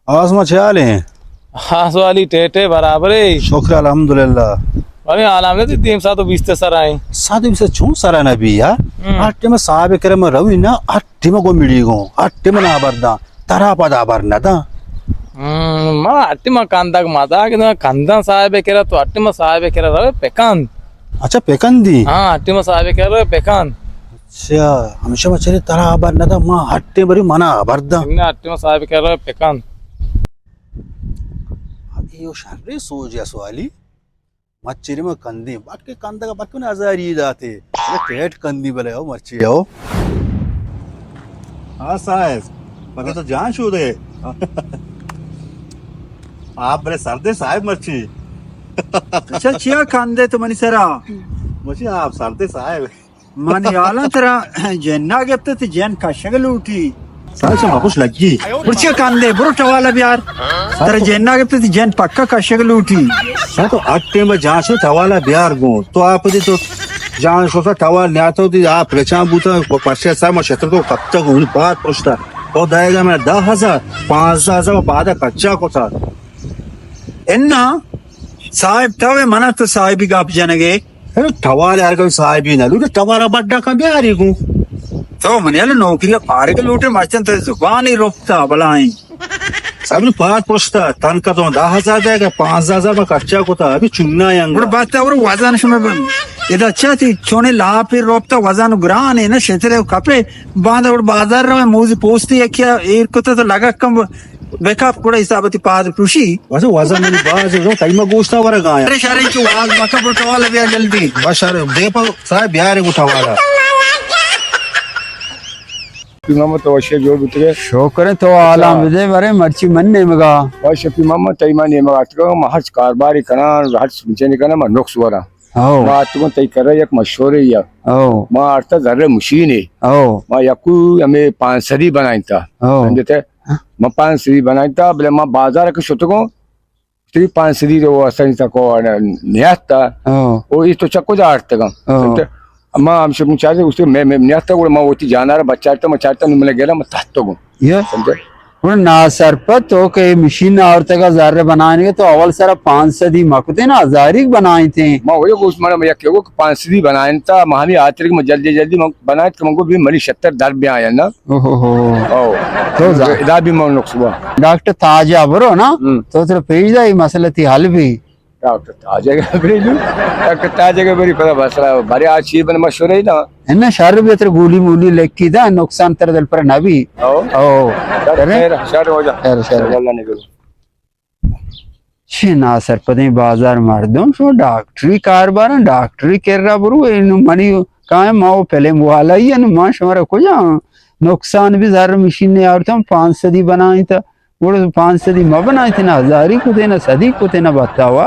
आवाज में ख्याल है। हाँ वाली टेटे बराबर है। शुक्र अल्हम्दुलिल्लाह। अरे आलाम ने तीन सात बीस सर आए साथ से छू सारा नबी यार अट्टे में साहब करम रवि ना अट्टे में गो मिली गो अट्टे में ना बरदा तरा पदा बरना दा मा अट्टी मा कांदा माता कि कंदा साहेब केरा तो अट्टी मा साहेब केरा रवे पेकान। अच्छा पेकंदी हाँ अट्टी मा साहेब केरा रवे पेकान। अच्छा हमेशा मचरे तरा बरना दा मां अट्टे बरी मना बरदा इन्ने अट्टी मा साहेब केरा रवे पेकान। यो शर्रे सोच या सवाली मच्छी में कंदी बाकी कंदा का बाकी ना आजारी जाते अरे टेट कंदी बले हो मच्छी हो। हाँ साहब मगर तो जान छू दे आप बड़े सर्दे साहब मच्छी अच्छा चिया खांदे तो मनी सरा मच्छी आप सर्दे साहब मन याला तेरा जन्ना गेप्ते ते जन काशगल उठी साहब से माकुश लगी पुरचिया खांदे बुरो टवाला बियार तेरा जन्ना गेप्ते ते जन पक्का काशगल उठी साहब तो अट्टे में जहाँ से तवाला बिहार गो तो आप दे तो जहाँ सोचा तवाल नहीं आता तो आप रेचा बूता परसे साहब मैं क्षेत्र तो कब तक उन बात पूछता तो दाएगा मैं 10,000 5,000 बाद कच्चा को था एन्ना साहिब तवे मना तो साहिब गाप जनगे अरे तवाल यार कोई साहब ही ना लूटे तवारा बड्डा का बिहार ही गो तो मनियाला नौकरी पारे के लूटे मचन तो जुबान ही रोकता बलाई साहब ने बात पूछता तन का तो 10,000 देगा 5,000 में कच्चा को था अभी चुनना है बड़ बात है और वजन समय ये अच्छा थी छोने ला फिर रोपता वजन ग्रान है ना क्षेत्र कपड़े बांध और बाजार में मूजी पोस्ती है क्या एक को तो लगा कम बेका पूरा हिसाब थी पाद कृषि वैसे वजन मेरी बात जो टाइम में गोश्ता वाला गाया अरे शारे की आवाज मका बोलता वाला भी जल्दी बस यार दे पर साहब बिहार को उठावाला Pimama to washe jo bitre shocker तो आला मुझे बरे मर्ची मनने मगा washe pimama tayma ne ma atko ma har karbari kana har sunche ne kana ma noks wara ओ ma atko tay kar ek mashhur ya ओ ma arta zarre machine ओ ma yaku ame pansari banaita ओ andete ma pansari banaita bele ma bazar ke shotko tri pansari ro asani ta ko niata ओ o isto chakko da artega amma amshe muchaje uste me niata ko ma woti janar bachata ma chata numle gela ma tatto ये समझे वो ना sir पर तो के machine औरत का jar बनाने के तो अवल सारा 500 दी मकते ना हजारी बनाए थे मां वो उस्मान भैया क्यों पांचदी बनाए था महानी आतरिक में जल्दी जल्दी बनाए तो हमको भी मरी 70 दर भी आया ना ओहो ओ तो इदा भी मन लोग सुबह डॉक्टर ताजा बरो ना तो तेरे पेज दा मसला थी हल भी डॉक्टर ताजे का बरी डॉक्टर ताजे का बरी पता मसला बारे आज चीज बन मशहूर है ना इन्ना शर भी तेरे गोली मूली लेकी था नुकसान तेरे दिल पर ना भी ओ शर हो जा शर अल्लाह ने करो छे ना सर पते बाजार मार दो सो डॉक्टरी कारबार डॉक्टरी कर रहा बरू इन मनी काहे माओ पहले मुआला ही न मां शमरा को जा नुकसान भी जार मशीन ने और तुम 500 दी बनाई था वो 500 दी म बनाई थी ना हजारी को देना सदी को देना बतावा